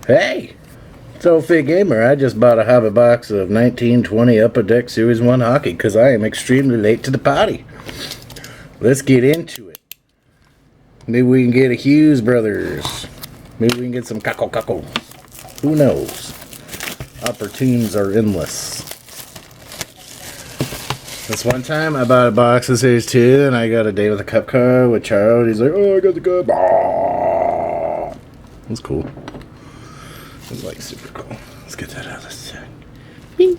Hey, it's old Fit Gamer. I just bought a hobby box of 1920 Upper Deck Series 1 hockey because I am extremely late to the party. Let's get into it. Maybe we can get a Hughes Brothers. Maybe we can get some Kako. Who knows? Opportunities are endless. This one time I bought a box of Series 2 and I got a day with a cup card with Charles. He's like, oh, I got the cup. Oh. It was cool. It was like super cool. Let's get that out of this thing. Bing.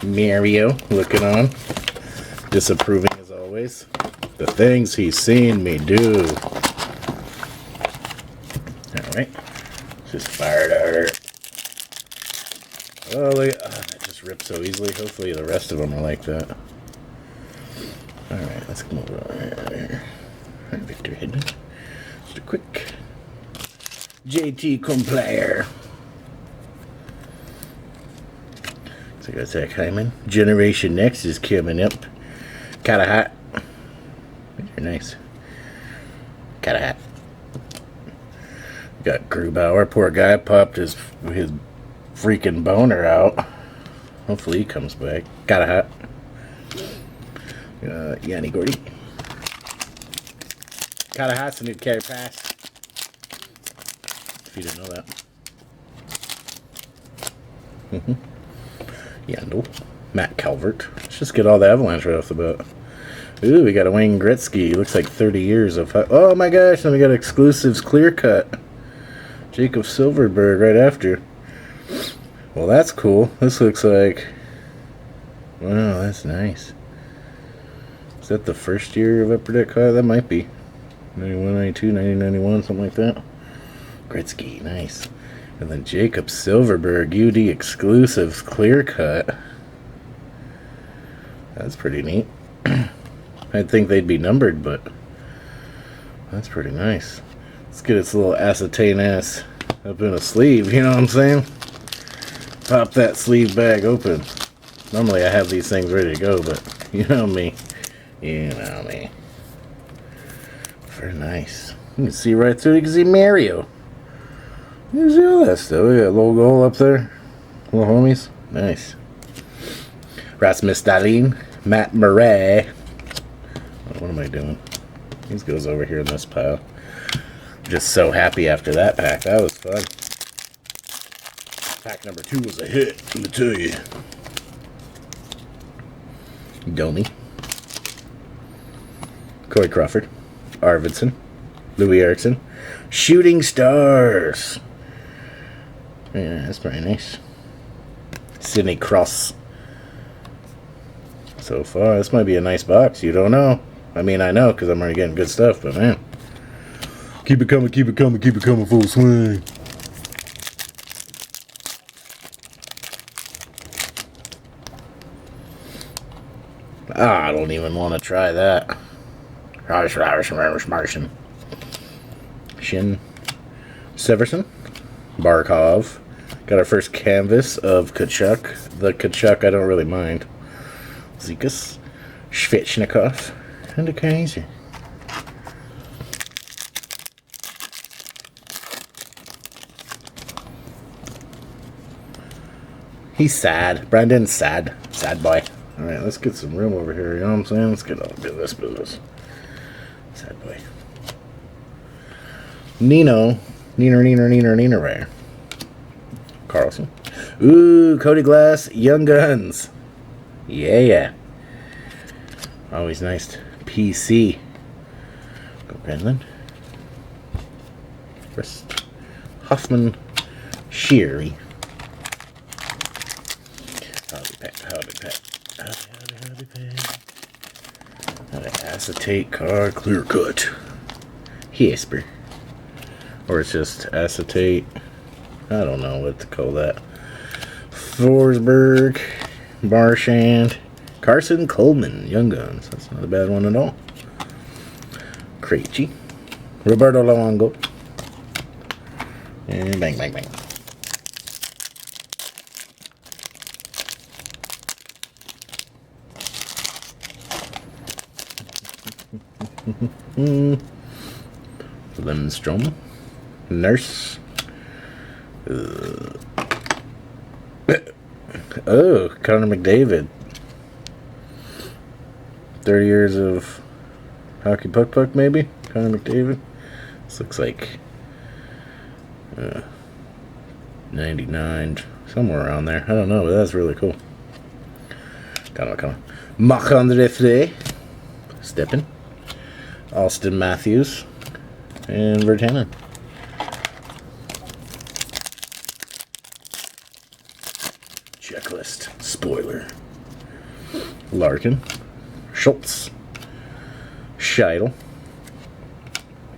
Mario looking on. Disapproving as always. The things he's seen me do. Alright. Just fired at her. Oh, look at that just ripped so easily. Hopefully the rest of them are like that. Alright, let's move on here. Alright, Victor Hidden. Just a quick JT Complayer. So I got Zach Hyman. Generation Next is coming up. Kinda hot. Very nice. Kinda hot. Got Grubauer. Poor guy popped his freaking boner out. Hopefully he comes back. Kinda hot. Yanni Gordy. Kinda hot's a new carry pass. If you didn't know that. Yandel. Matt Calvert. Let's just get all the Avalanche right off the bat. Ooh, we got a Wayne Gretzky. Looks like 30 years of... Oh my gosh, then we got exclusives clear cut. Jacob Silverberg right after. Well, that's cool. This looks like... Wow, that's nice. Is that the first year of Upper Deck card? That might be. 91, 92, 90, 91, something like that. Gretzky, nice. And then Jacob Silverberg, UD exclusives clear cut. That's pretty neat. I'd think they'd be numbered, but that's pretty nice. Let's get its little acetane ass up in a sleeve, you know what I'm saying? Pop that sleeve bag open. Normally I have these things ready to go, but you know me. You know me. Very nice. You can see right through it. You can see Mario. You can see all that stuff. We got a little goal up there. Little homies. Nice. Rasmus Dahlin. Matt Murray. What am I doing? These goes over here in this pile. Just so happy after that pack. That was fun. Pack number 2 was a hit, let me tell you. Domi. Corey Crawford. Arvidsson. Louis Eriksson. Shooting Stars. Yeah, that's pretty nice. Sidney Cross. So far, this might be a nice box. You don't know. I mean, I know because I'm already getting good stuff, but man. Keep it coming, keep it coming, keep it coming full swing. I don't even want to try that. Martian. Shin. Severson. Barkov. Got our first canvas of Kachuk. The Kachuk I don't really mind. Zekas. Svechnikov. And a Kaiser. He's sad. Brandon's sad. Sad boy. Alright, let's get some room over here. You know what I'm saying? Let's get all this business. Sad boy. Nino Rare. Carlson. Ooh, Cody Glass. Young Guns. Yeah. Always nice. PC. Go Penland. First. Hoffman. Sheary. Howdy pet. Acetate card clear cut. Hesper. Or it's just acetate. I don't know what to call that. Forsberg. Marchand. Carson Coleman. Young Guns. That's not a bad one at all. Krejci. Roberto Luongo. And bang. Lindstrom. Nurse. Oh, Connor McDavid. 30 years of hockey puck, maybe? Connor McDavid. This looks like 99, somewhere around there. I don't know, but that's really cool. Come on. Marc-Andre Steppen. Austin Matthews. And Vertanen. Checklist. Spoiler. Larkin. Schultz. Scheidel.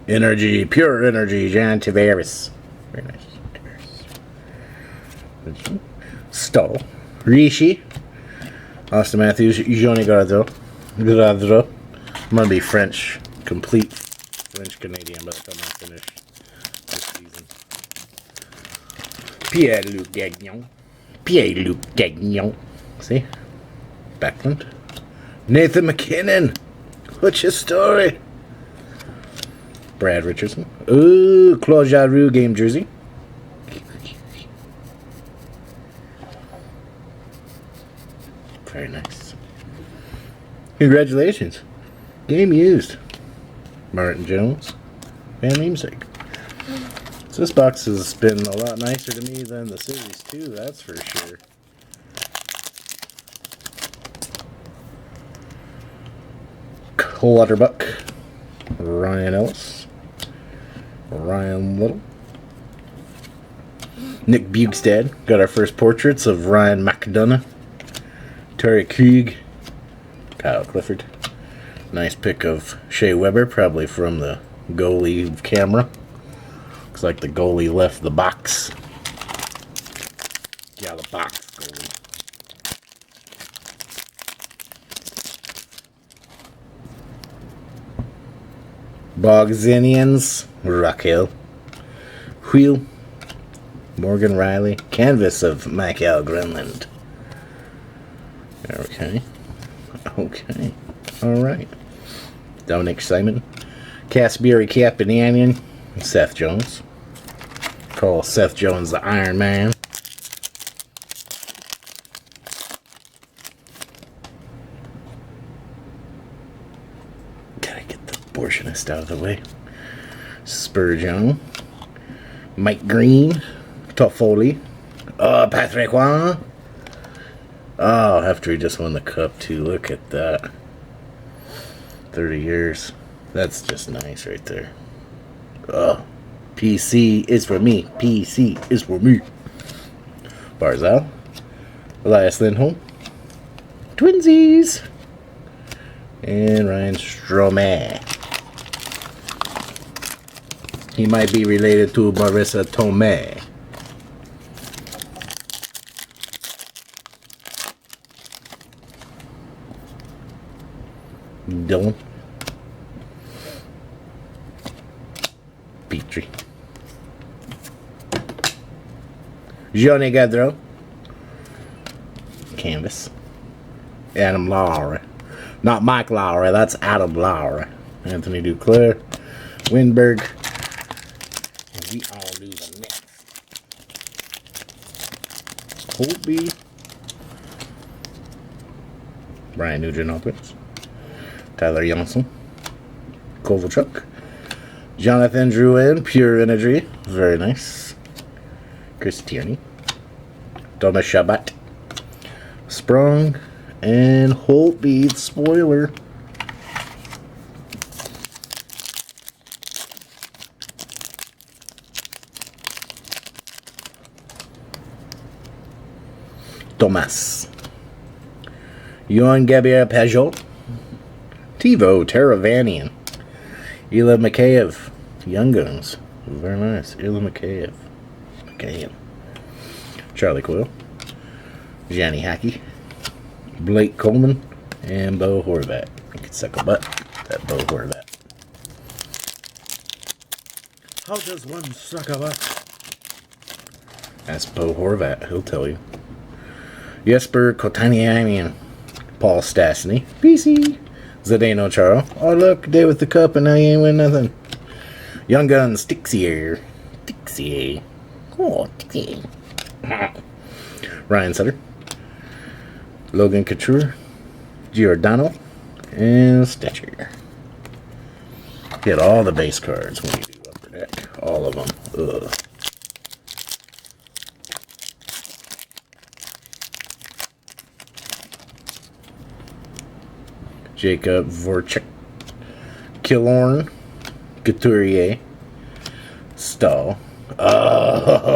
Energy. Pure energy. John Tavares. Very nice. Stahl. Rishi. Austin Matthews. Johnny Gaudreau. I'm going to be French. Complete French Canadian by the time I finish this season. Pierre-Luc Gagnon. See? Backlund. Nathan McKinnon. What's your story? Brad Richardson. Ooh, Claude Giroux game jersey. Very nice. Congratulations. Game used. Martin Jones. Van Riemsdyk. So this box has been a lot nicer to me than the Series 2, that's for sure. Clutterbuck. Ryan Ellis. Ryan Little. Nick Bugstad. Got our first portraits of Ryan McDonough. Terry Krieg. Kyle Clifford. Nice pick of Shea Weber, probably from the goalie camera. Looks like the goalie left the box. Yeah, the box goalie. Bogzinians. Raquel. Wheel. Morgan Riley. Canvas of Michael Grenland. Okay. Alright. Dominic Simon. Casbury Capinianian. Seth Jones. Call Seth Jones the Iron Man. Gotta get the abortionist out of the way. Spurgeon. Mike Green. Toffoli. Patrick Roy. Oh, after he just won the cup too. Look at that. 30 years. That's just nice right there. Oh, PC is for me. PC is for me. Barzal. Elias Lindholm. Twinsies. And Ryan Strome. He might be related to Marissa Tomei. Dylan. Petrie. Johnny Gaudreau. Canvas. Adam Lowry. Not Mike Lowry, that's Adam Lowry. Anthony Duclair. Winberg. And we all do the next. Holtby. Brian Nugent-Hopkins. Tyler Johnson. Kovalchuk. Jonathan Drouin, Pure Energy. Very nice. Chris Tierney. Thomas Shabbat. Sprung. And Holtby, spoiler. Thomas. Johan Gabriel Pajot. Tivo Teravanian. Ela Mikheyev. Young Guns. Very nice. Ela Mikheyev. Charlie Coyle. Johnny Hackey. Blake Coleman. And Bo Horvat. You can suck a butt. That Bo Horvat. How does one suck a butt? Ask Bo Horvat. He'll tell you. Jesper Kotkaniemi. Paul Stastny. PC. Zdeno Chara. Oh, look, day with the cup and now you ain't win nothing. Young Guns, Tixier. Oh, Ryan Sutter, Logan Couture, Giordano, and Stetcher. Get all the base cards when you do Upper Deck. All of them. Ugh. Jacob Voracek, Killorn, Couturier, Stahl. Oh!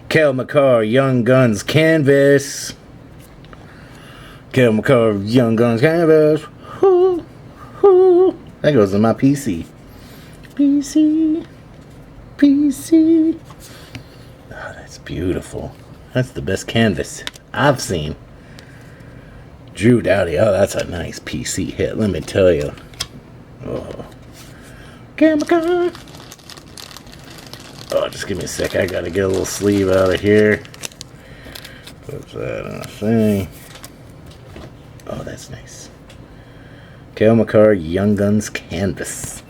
CALE MAKAR, Young Guns Canvas. CALE MAKAR, Young Guns Canvas. Whoo, whoo. That goes in my PC. PC. Oh, that's beautiful. That's the best canvas I've seen. Drew Doughty. Oh, that's a nice PC hit, let me tell you. Oh. CALE MAKAR. Oh, just give me a sec. I gotta get a little sleeve out of here. Put that on a thing. Oh, that's nice. CALE MAKAR Young Guns Canvas.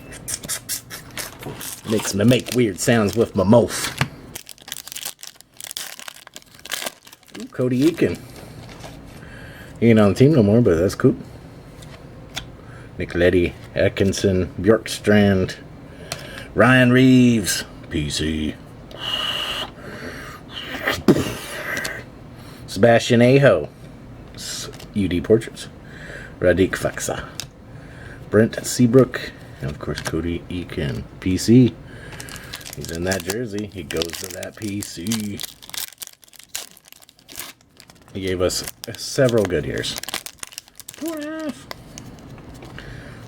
Makes me make weird sounds with my mouth. Ooh, Cody Eakin. He ain't on the team no more, but that's cool. Nicoletti, Atkinson, Bjorkstrand, Ryan Reeves, PC. Sebastian Aho, UD Portraits, Radik Faksa, Brent Seabrook, and of course Cody Eakin, PC. He's in that jersey. He goes to that PC. He gave us several good years.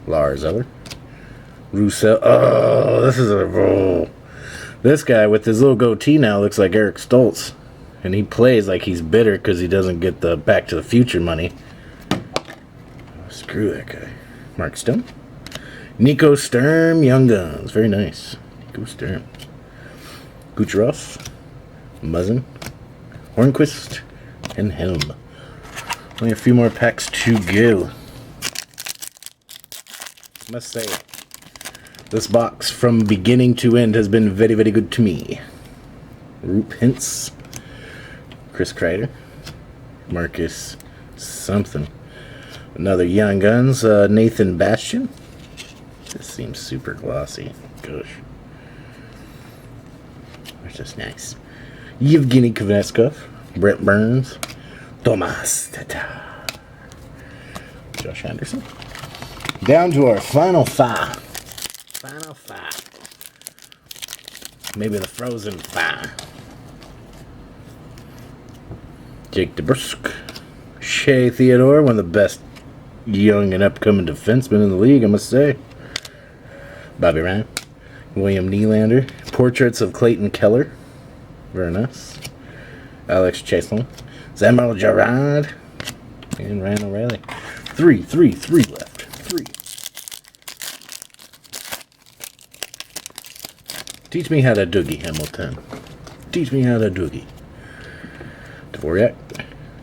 Lars Eller, Roussel. Oh, this is a roll. This guy with his little goatee now looks like Eric Stoltz. And he plays like he's bitter because he doesn't get the Back to the Future money. Screw that guy. Mark Stone. Nico Sturm, Young Guns. Very nice. Nico Sturm. Kucherov. Muzzin. Hornquist. And Helm. Only a few more packs to go. Must say, this box from beginning to end has been very, very good to me. Roop Hintz. Chris Kreider. Marcus something. Another Young Guns. Nathan Bastian. This seems super glossy. Gosh. That's just nice. Yevgeny Kveskov. Brett Burns. Tomas Tatar. Josh Anderson. Down to our final five. Final five. Maybe the frozen five. Jake DeBrusk. Shea Theodore, one of the best young and upcoming defensemen in the league, I must say. Bobby Ryan. William Nylander. Portraits of Clayton Keller. Very nice. Alex Chaselin. Samuel Gerard. And Ryan O'Reilly. Three left. 3. Teach me how to doogie, Hamilton. Teach me how to doogie. Dvorak.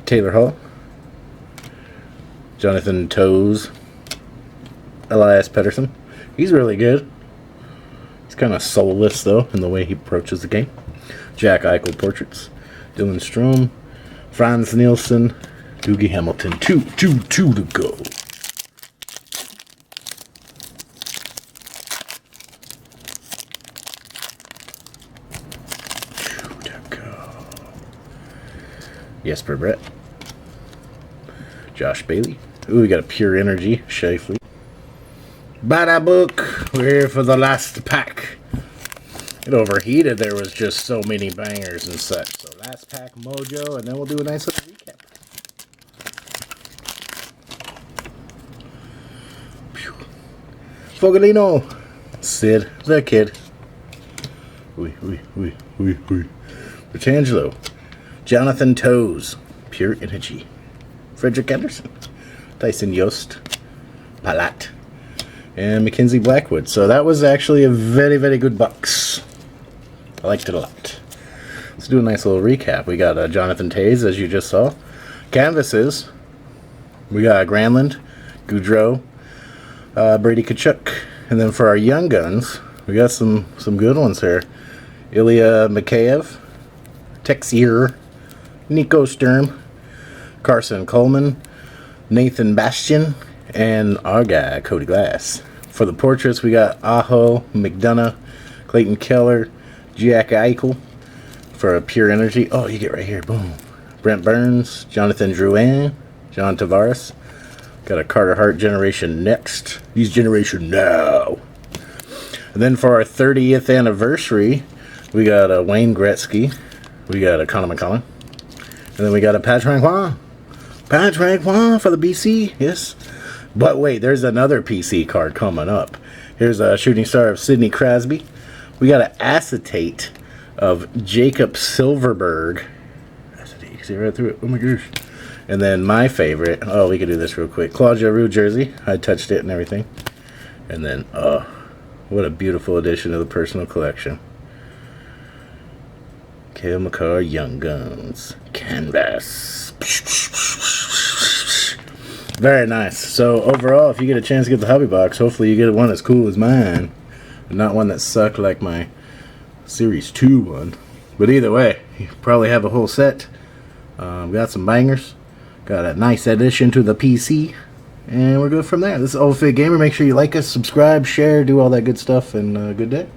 Taylor Hall. Jonathan Toews. Elias Pettersson. He's really good. He's kind of soulless, though, in the way he approaches the game. Jack Eichel Portraits. Dylan Strome. Franz Nielsen. Dougie Hamilton. Two to go. Jesper Brett. Josh Bailey. Ooh, we got a Pure Energy. Shifley. Bada book. We're here for the last pack. It overheated. There was just so many bangers and such. So last pack mojo, and then we'll do a nice little recap. Fogalino. Sid the Kid. Petrangelo. Jonathan Toews. Pure Energy. Frederick Anderson. Tyson Yost. Palat. And Mackenzie Blackwood. So that was actually a very, very good box. I liked it a lot. Let's do a nice little recap. We got Jonathan Toews, as you just saw. Canvases. We got Granlund. Goudreau. Brady Tkachuk. And then for our young guns, we got some good ones here. Ilya Mikheyev, Texier, Nico Sturm, Carson Coleman, Nathan Bastian, and our guy, Cody Glass. For the portraits, we got Aho, McDonough, Clayton Keller, Jack Eichel. For a Pure Energy, oh, you get right here, boom. Brent Burns, Jonathan Drouin, John Tavares. Got a Carter Hart Generation Next. He's Generation Now. And then for our 30th anniversary, we got a Wayne Gretzky. We got a Connor McCollum. And then we got a Patrick Roy. Patrick Roy for the BC, yes. But wait, there's another PC card coming up. Here's a Shooting Star of Sidney Crosby. We got an acetate of Jacob Silverberg. Acetate, you can see right through it. Oh my gosh. And then my favorite, oh, we could do this real quick. Claudia Roux jersey. I touched it and everything. And then, oh, what a beautiful addition to the personal collection. CALE MAKAR Young Guns. Canvas. Very nice. So overall, if you get a chance to get the hobby box, hopefully you get one as cool as mine. And not one that sucked like my Series 2 one. But either way, you probably have a whole set. Got some bangers. Got a nice addition to the PC. And we're good from there. This is Old Fit Gamer. Make sure you like us, subscribe, share, do all that good stuff, and good day.